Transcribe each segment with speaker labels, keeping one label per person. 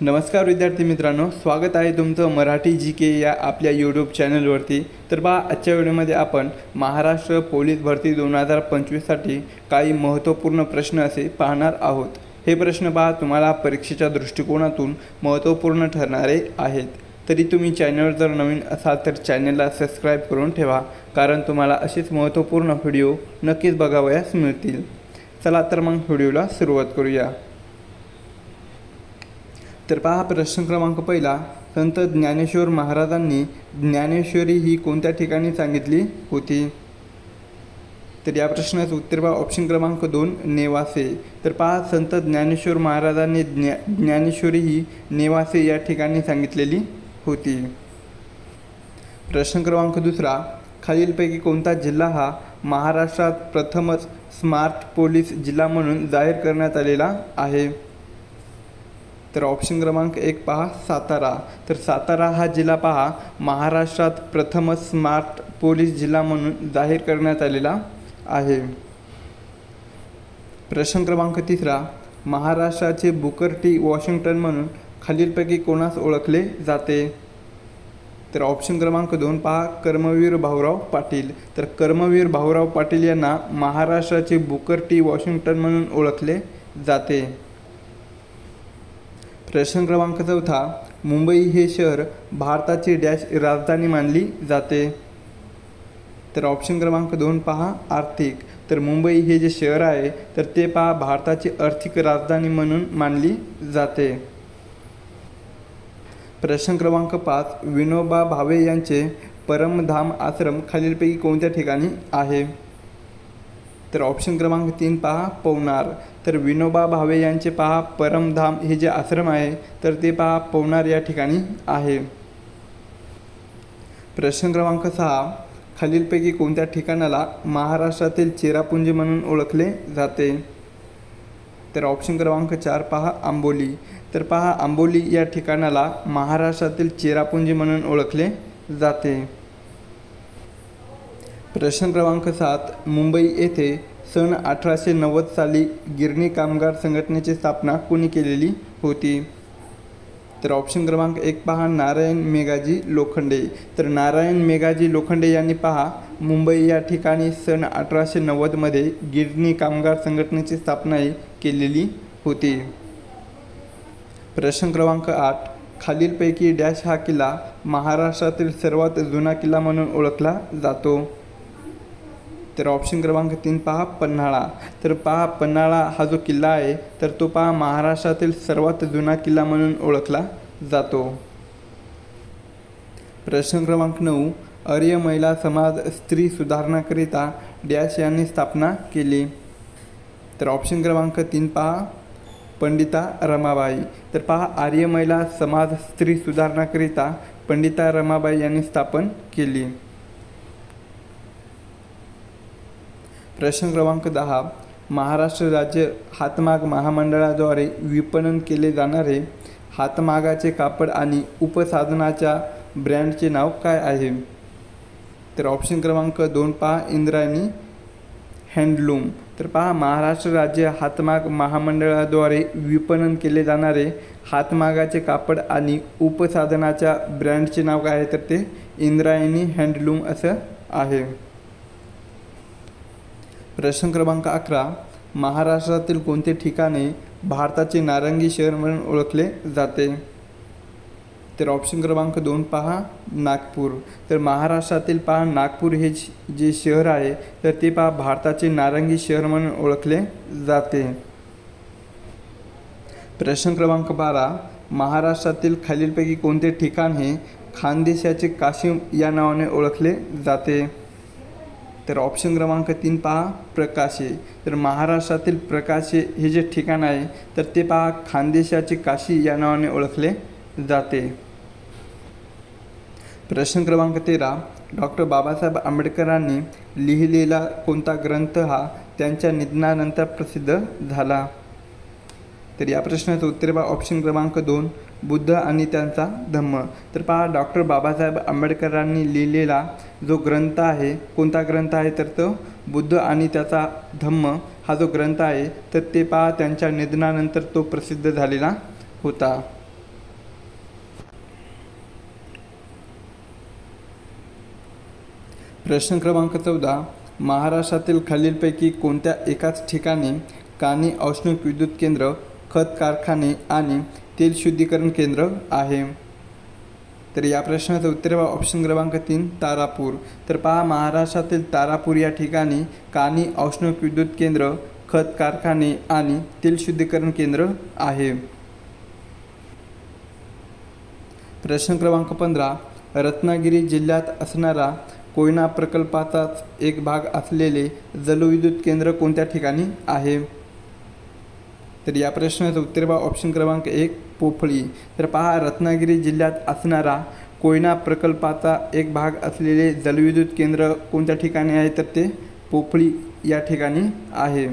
Speaker 1: नमस्कार विद्यार्थी मित्रांनो, स्वागत आहे तुमचं मराठी जी के या आपल्या यूट्यूब चॅनलवरती। तर पहा, आजच्या व्हिडिओमध्ये आपण महाराष्ट्र पोलीस भरती 2025साठी काही महत्त्वपूर्ण प्रश्न असे पाहणार आहोत। हे प्रश्न पहा तुम्हाला परीक्षेच्या दृष्टिकोनातून महत्त्वपूर्ण ठरणारे आहेत। तरी तुम्ही चॅनलवर जर नवीन असाल तर चॅनलला सबस्क्राईब करून ठेवा, कारण तुम्हाला असेच महत्त्वपूर्ण व्हिडिओ नक्कीच बघावयास मिळतील। चला तर मग व्हिडिओला सुरुवात करूया। तर पहा, प्रश्न क्रमांक पहिला, संत ज्ञानेश्वर महाराजांनी ज्ञानेश्वरी ही कोणत्या ठिकाणी सांगितली होती? तर या प्रश्नाचं उत्तर पहा ऑप्शन क्रमांक 2 नेवासे। तर पहा, संत ज्ञानेश्वर महाराजांनी ज्ञानेश्वरी ही नेवासे या ठिकाणी सांगितलेली होती। प्रश्न क्रमांक दुसरा, खालीलपैकी कोणता जिल्हा हा महाराष्ट्रात प्रथमच स्मार्ट पोलीस जिल्हा म्हणून जाहीर करण्यात आलेला आहे? तर ऑप्शन क्रमांक 1 पहा सातारा। तर सातारा हा जिल्हा पहा महाराष्ट्रात प्रथमच स्मार्ट पोलीस जिल्हा म्हणून जाहीर करण्यात आलेला आहे। प्रश्न क्रमांक तिसरा, महाराष्ट्राचे बुकर टी वॉशिंग्टन म्हणून खालीलपैकी कोणास ओळखले जाते? तर ऑप्शन क्रमांक 2 पहा कर्मवीर भाऊराव पाटील। तर कर्मवीर भाऊराव पाटील यांना महाराष्ट्राचे बुकर टी वॉशिंग्टन म्हणून ओळखले जाते। प्रश्न क्रमांक 4, मुंबई हे शहर भारताची डॅश राजधानी मानली जाते? तर ऑप्शन क्रमांक 2 पहा आर्थिक। तर मुंबई हे जे शहर आहे तर ते पहा भारताची आर्थिक राजधानी म्हणून मानली जाते। प्रश्न क्रमांक 5, विनोबा भावे यांचे परमधाम आश्रम खालीलपैकी कोणत्या ठिकाणी आहे? तर ऑप्शन क्रमांक 3 पहा पवनार। तर विनोबा भावे यांचे पहा परमधाम हे जे आश्रम आहे तर ते पहा पवनार या ठिकाणी आहे। प्रश्न क्रमांक 6, खालीलपैकी कोणत्या ठिकाणाला महाराष्ट्रातील चेरापुंजी म्हणून ओळखले जाते? तर ऑप्शन क्रमांक 4 पहा आंबोली। तर पहा आंबोली या ठिकाणाला महाराष्ट्रातील चेरापुंजी म्हणून ओळखले जाते। प्रश्न क्रमांक 7, मुंबई येथे सन 1890 साली गिरणी कामगार संघटनेची स्थापना कोणी केलेली होती? तर ऑप्शन क्रमांक 1 पहा नारायण मेघाजी लोखंडे। तर नारायण मेघाजी लोखंडे यांनी पहा मुंबई या ठिकाणी सन 1890 मध्ये गिरणी कामगार संघटनेची स्थापना केलेली होती। प्रश्न क्रमांक 8, खालीलपैकी डॅश हा किल्ला महाराष्ट्रातील सर्वात जुना किल्ला म्हणून ओळखला जातो? तर ऑप्शन क्रमांक 3 पहा पन्हाळा। तर पहा पन्हाळा हा जो किल्ला आहे तर तो पहा महाराष्ट्रातील सर्वात जुना किल्ला म्हणून ओळखला जातो। प्रश्न क्रमांक 9, आर्य महिला समाज स्त्री सुधारणाकरिता डॅश यांनी स्थापना केली? तर ऑप्शन क्रमांक 3 पहा पंडिता रमाबाई। तर पहा आर्य महिला समाज स्त्री सुधारणाकरिता पंडिता रमाबाई यांनी स्थापन केली। प्रश्न क्रमांक 10, महाराष्ट्र राज्य हातमाग महामंडळाद्वारे विपणन केले जाणारे हातमागाचे कापड आणि उपसाधनाच्या ब्रँडचे नाव काय आहे? तर ऑप्शन क्रमांक 2 पहा इंद्रायणी हँडलूम। तर पहा महाराष्ट्र राज्य हातमाग महामंडळाद्वारे विपणन केले जाणारे हातमागाचे कापड आणि उपसाधनाच्या ब्रँडचे नाव काय आहे? तर ते इंद्रायणी हँडलूम असं आहे। प्रश्न क्रमांक 11, महाराष्ट्रातील कोणते ठिकाणे भारताचे नारंगी शहर म्हणून ओळखले जाते? तर ऑप्शन क्रमांक 2 पहा नागपूर। तर महाराष्ट्रातील पहा नागपूर हे जे शहर आहे तर ते पहा भारताचे नारंगी शहर म्हणून ओळखले जाते। प्रश्न क्रमांक 12, महाराष्ट्रातील खालीलपैकी कोणते ठिकाण हे खानदेशाचे काशी या नावाने ओळखले जाते? तर ऑप्शन क्रमांक 3 पहा प्रकाशे। तर महाराष्ट्रातील प्रकाशे हे जे ठिकाण आहे तर ते पहा खानदेशाचे काशी या नावाने ओळखले जाते। प्रश्न क्रमांक 13, डॉक्टर बाबासाहेब आंबेडकरांनी लिहिलेला कोणता ग्रंथ हा त्यांच्या निधनानंतर प्रसिद्ध झाला? तर या प्रश्नाचं उत्तर पहा ऑप्शन क्रमांक 2 बुद्ध आणि त्यांचा धम्म। तर पहा डॉक्टर बाबासाहेब आंबेडकरांनी लिहिलेला जो ग्रंथ आहे कोणता ग्रंथ आहे तर तो बुद्ध आणि त्याचा धम्म हा जो ग्रंथ आहे तर ते पहा त्यांच्या निधनानंतर तो प्रसिद्ध झालेला होता। प्रश्न क्रमांक 14. महाराष्ट्रातील खालीलपैकी कोणत्या एकाच ठिकाणी कानी औष्णिक विद्युत केंद्र, खत कारखाने आणि तेल शुद्धीकरण केंद्र आहे? तर या प्रश्नाचं उत्तर आहे ऑप्शन क्रमांक 3 तारापूर. तर पहा, महाराष्ट्रातील तारापूर या ठिकाणी कानी औष्णिक विद्युत केंद्र, खत कारखाने आणि तेल शुद्धीकरण केंद्र आहे. प्रश्न क्रमांक 15. रत्नागिरी जिल्ह्यात असणारा कोयना प्रकल्पाचाच एक भाग असलेले जलविद्युत केंद्र कोणत्या ठिकाणी आहे? तर या प्रश्नाचं उत्तर आहे ऑप्शन क्रमांक 1 पोफळी. तर पहा, रत्नागिरी जिल्ह्यात असणारा कोयना प्रकल्पाचा एक भाग असलेले जलविद्युत केंद्र कोणत्या ठिकाणी आहे? तर ते पोफळी या ठिकाणी आहे.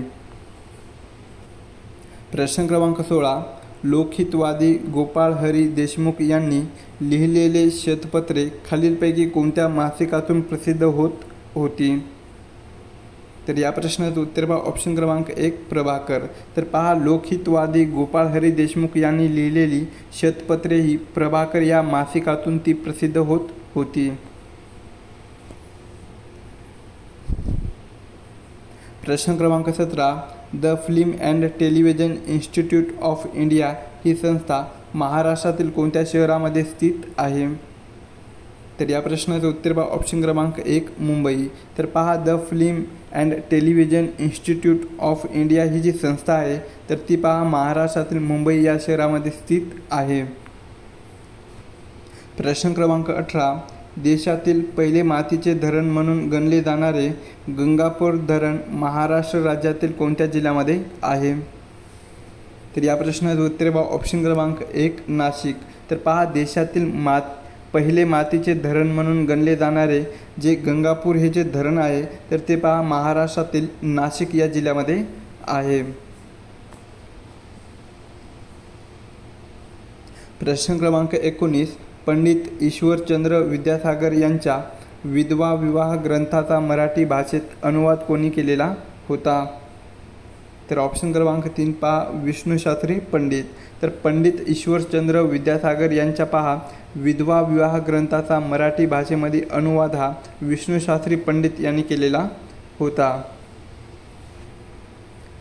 Speaker 1: प्रश्न क्रमांक 16. लोकहितवादी गोपाळ हरी देशमुख यांनी लिहिलेले श्वेतपत्रे खालीलपैकी कोणत्या मासिकातून प्रसिद्ध होत होती? तर या प्रश्नाचं उत्तर ऑप्शन क्रमांक 1 प्रभाकर. तर पहा, लोकहितवादी गोपाळ हरी देशमुख यांनी लिहिलेली श्वेतपत्रे ही प्रभाकर या मासिकातून ती प्रसिद्ध होत होती. प्रश्न क्रमांक 17. The film and television institute of India ही संस्था महाराष्ट्रातील कोणत्या शहरामध्ये स्थित आहे? तर या प्रश्नाचं उत्तर ऑप्शन क्रमांक 1 मुंबई. तर पहा, the film and television institute of India ही जी संस्था आहे तर ती पहा महाराष्ट्रातील मुंबई या शहरामध्ये स्थित आहे. प्रश्न क्रमांक 18. देशातील पहिले मातीचे धरण म्हणून गणले जाणारे गंगापूर धरण महाराष्ट्र राज्यातील कोणत्या जिल्ह्यामध्ये आहे? तर या प्रश्नाचं उत्तर ऑप्शन क्रमांक 1 नाशिक. तर पहा, देशातील पहिले मातीचे धरण म्हणून गणले जाणारे जे गंगापूर हे जे धरण आहे तर ते पहा महाराष्ट्रातील नाशिक या जिल्ह्यामध्ये आहे. प्रश्न क्रमांक 19. पंडित ईश्वरचंद्र विद्यासागर यांच्या विधवा विवाह ग्रंथाचा मराठी भाषेत अनुवाद कोणी केलेला होता? तर ऑप्शन क्रमांक 3 पहा विष्णुशास्त्री पंडित. तर पंडित ईश्वरचंद्र विद्यासागर यांच्या पहा विधवा विवाह ग्रंथाचा मराठी भाषेमध्ये अनुवाद हा विष्णुशास्त्री पंडित यांनी केलेला होता.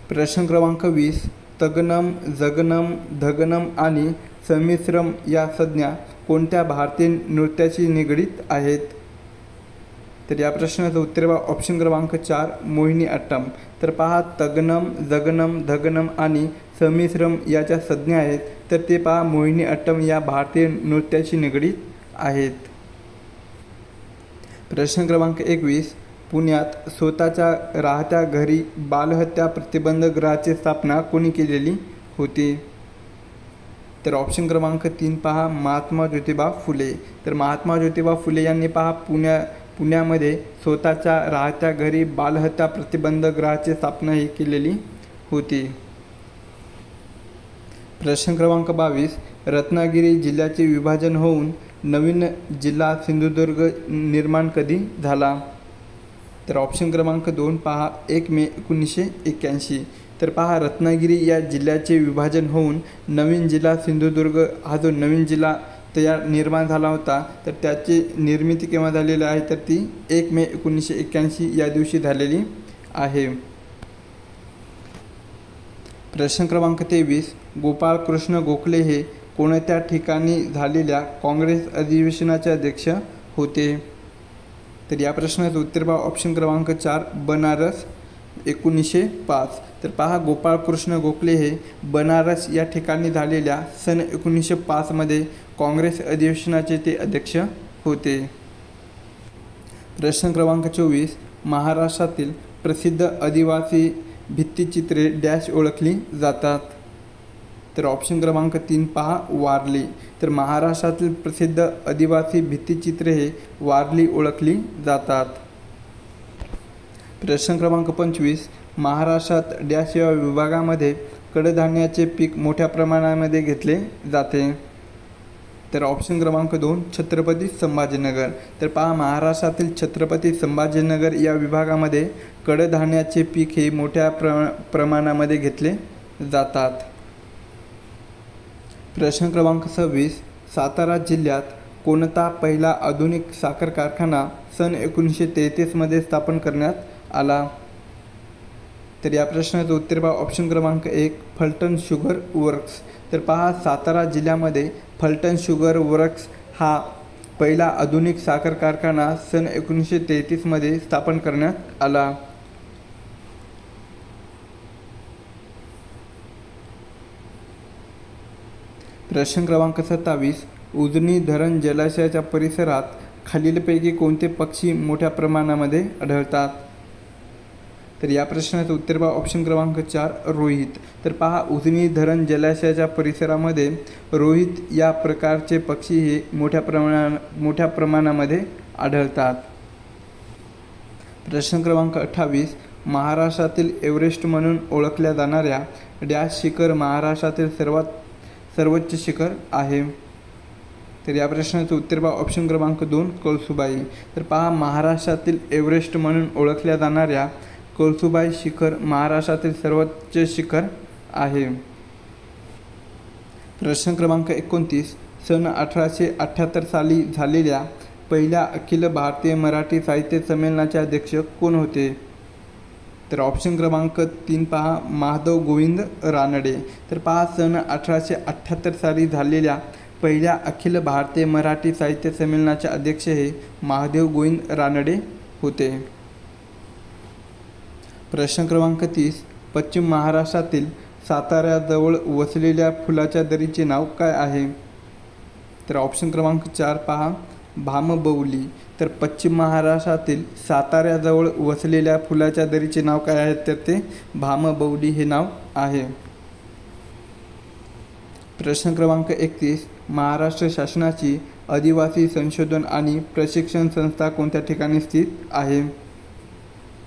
Speaker 1: प्रश्न क्रमांक 20. तगनम, जगनम, धगनम आणि संमिश्रम या संज्ञा कोणत्या भारतीय नृत्याशी निगडीत आहेत? तर या प्रश्नाचं उत्तर ऑप्शन क्रमांक 4 मोहिनी अट्टम. तर पहा, तगनम, जगनम, धगनम आणि संमिश्रम याच्या संज्ञा आहेत तर ते पहा मोहिनी अट्टम या भारतीय नृत्याशी निगडीत आहेत. प्रश्न क्रमांक 21. पुण्यात स्वतःच्या राहत्या घरी बालहत्या प्रतिबंध गृहाची स्थापना कोणी केलेली होती? तर ऑप्शन क्रमांक 3 पहा महात्मा ज्योतिबा फुले. तर महात्मा ज्योतिबा फुले यांनी पहा पुण्यामध्ये स्वतःच्या राहत्या घरी बालहत्या प्रतिबंध गृहाची स्थापना ही केलेली होती. प्रश्न क्रमांक 22. रत्नागिरी जिल्ह्याचे विभाजन होऊन नवीन जिल्हा सिंधुदुर्ग निर्माण कधी झाला? तर ऑप्शन क्रमांक 2 पहा 1 मे 1981. तर पहा, रत्नागिरी या जिल्ह्याचे विभाजन होऊन नवीन जिल्हा सिंधुदुर्ग हा जो नवीन जिल्हा तयार निर्माण झाला होता तर त्याची निर्मिती केव्हा झालेली आहे? तर ती 1 मे 1981 या दिवशी झालेली आहे. प्रश्न क्रमांक 23. गोपाळकृष्ण गोखले हे कोणत्या ठिकाणी झालेल्या काँग्रेस अधिवेशनाचे अध्यक्ष होते? तर या प्रश्नाचं उत्तर ऑप्शन क्रमांक 4 बनारस 1905. तर पहा, गोपाळकृष्ण गोखले हे बनारस या ठिकाणी झालेल्या सन 1905 मध्ये काँग्रेस अधिवेशनाचे ते अध्यक्ष होते. प्रश्न क्रमांक 24. महाराष्ट्रातील प्रसिद्ध आदिवासी भित्तिचित्रे डॅश ओळखली जातात? तर ऑप्शन क्रमांक 3 पहा वारली. तर महाराष्ट्रातील प्रसिद्ध आदिवासी भित्तिचित्रे हे वारली ओळखली जातात. प्रश्न क्रमांक 25. महाराष्ट्रात डॅश या विभागामध्ये कडधान्याचे पीक मोठ्या प्रमाणामध्ये घेतले जाते? तर ऑप्शन क्रमांक 2 छत्रपती संभाजीनगर. तर पहा, महाराष्ट्रातील छत्रपती संभाजीनगर या विभागामध्ये कडधान्याचे पीक हे मोठ्या प्रमाणामध्ये घेतले जातात. प्रश्न क्रमांक 26. सातारा जिल्ह्यात कोणता पहिला आधुनिक साखर कारखाना सन 1933मध्ये स्थापन करण्यात आला? तर या प्रश्नाचं उत्तर पहा ऑप्शन क्रमांक 1 फलटण शुगर वर्क्स. तर पहा सातारा जिल्ह्यामध्ये फलटण शुगर वर्क्स हा पहिला आधुनिक साखर कारखाना सन 1933मध्ये स्थापन करण्यात आला. प्रश्न क्रमांक 27 उजनी धरण जलाशयाच्या परिसरात खालीलपैकी कोणते पक्षी मोठ्या प्रमाणामध्ये आढळतात? तर या प्रश्नाचं उत्तर पहा ऑप्शन क्रमांक 4 रोहित. तर पहा उजनी धरण जलाशयाच्या परिसरामध्ये रोहित या प्रकारचे पक्षी हे मोठ्या प्रमाणामध्ये आढळतात. प्रश्न क्रमांक 28 महाराष्ट्रातील एव्हरेस्ट म्हणून ओळखल्या जाणाऱ्या डॅश शिखर महाराष्ट्रातील सर्वोच्च शिखर आहे? तर या प्रश्नाचं उत्तर पहा ऑप्शन क्रमांक 2 कळसुबाई. तर पहा महाराष्ट्रातील एव्हरेस्ट म्हणून ओळखल्या जाणाऱ्या कळसुबाई शिखर महाराष्ट्रातील सर्वोच्च शिखर आहे. प्रश्न क्रमांक 29 सन 1878 साली झालेल्या पहिल्या अखिल भारतीय मराठी साहित्य संमेलनाचे अध्यक्ष कोण होते? तर ऑप्शन क्रमांक 3 पहा महादेव गोविंद रानडे. तर पहा सन 1878 साली झालेल्या पहिल्या अखिल भारतीय मराठी साहित्य संमेलनाचे अध्यक्ष हे महादेव गोविंद रानडे होते. प्रश्न क्रमांक 30 पश्चिम महाराष्ट्रातील साताऱ्याजवळ वसलेल्या फुलाच्या दरीचे नाव काय आहे? तर ऑप्शन क्रमांक 4 पहा भामबौली. तर पश्चिम महाराष्ट्रातील साताऱ्याजवळ वसलेल्या फुलाच्या दरीचे नाव काय आहे? तर ते भामबौली हे नाव आहे. प्रश्न क्रमांक 31 महाराष्ट्र शासनाची आदिवासी संशोधन आणि प्रशिक्षण संस्था कोणत्या ठिकाणी स्थित आहे?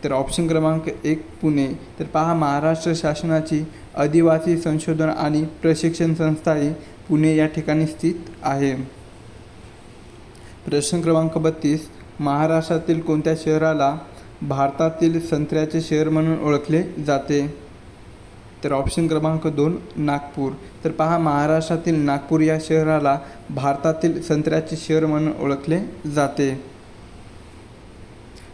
Speaker 1: तर ऑप्शन क्रमांक 1 पुणे. तर पहा महाराष्ट्र शासनाची आदिवासी संशोधन आणि प्रशिक्षण संस्था ही पुणे या ठिकाणी स्थित आहे. प्रश्न क्रमांक 32 महाराष्ट्रातील कोणत्या शहराला भारतातील संत्र्याचे शहर म्हणून ओळखले जाते? तर ऑप्शन क्रमांक 2 नागपूर. तर पहा महाराष्ट्रातील नागपूर या शहराला भारतातील संत्र्याचे शहर म्हणून ओळखले जाते.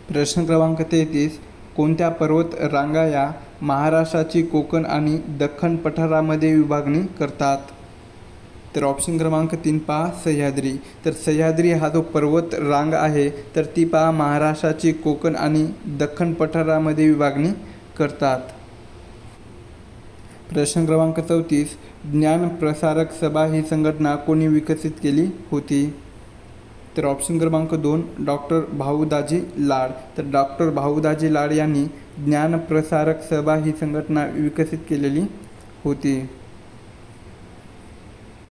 Speaker 1: प्रश्न क्रमांक 33 कोणत्या पर्वत रांगा या महाराष्ट्राची कोकण आणि दख्खन पठारामध्ये विभागणी करतात? तर ऑप्शन क्रमांक 3 पहा सह्याद्री. तर सह्याद्री हा जो पर्वत रांग आहे तर ती पहा महाराष्ट्राची कोकण आणि दख्खन पठारामध्ये विभागणी करतात. प्रश्न क्रमांक 34 ज्ञान प्रसारक सभा ही संघटना कोणी विकसित केली होती? तर ऑप्शन क्रमांक 2 डॉक्टर भाऊदाजी लाड. तर डॉक्टर भाऊदाजी लाड यांनी ज्ञान प्रसारक सभा ही संघटना विकसित केलेली होती.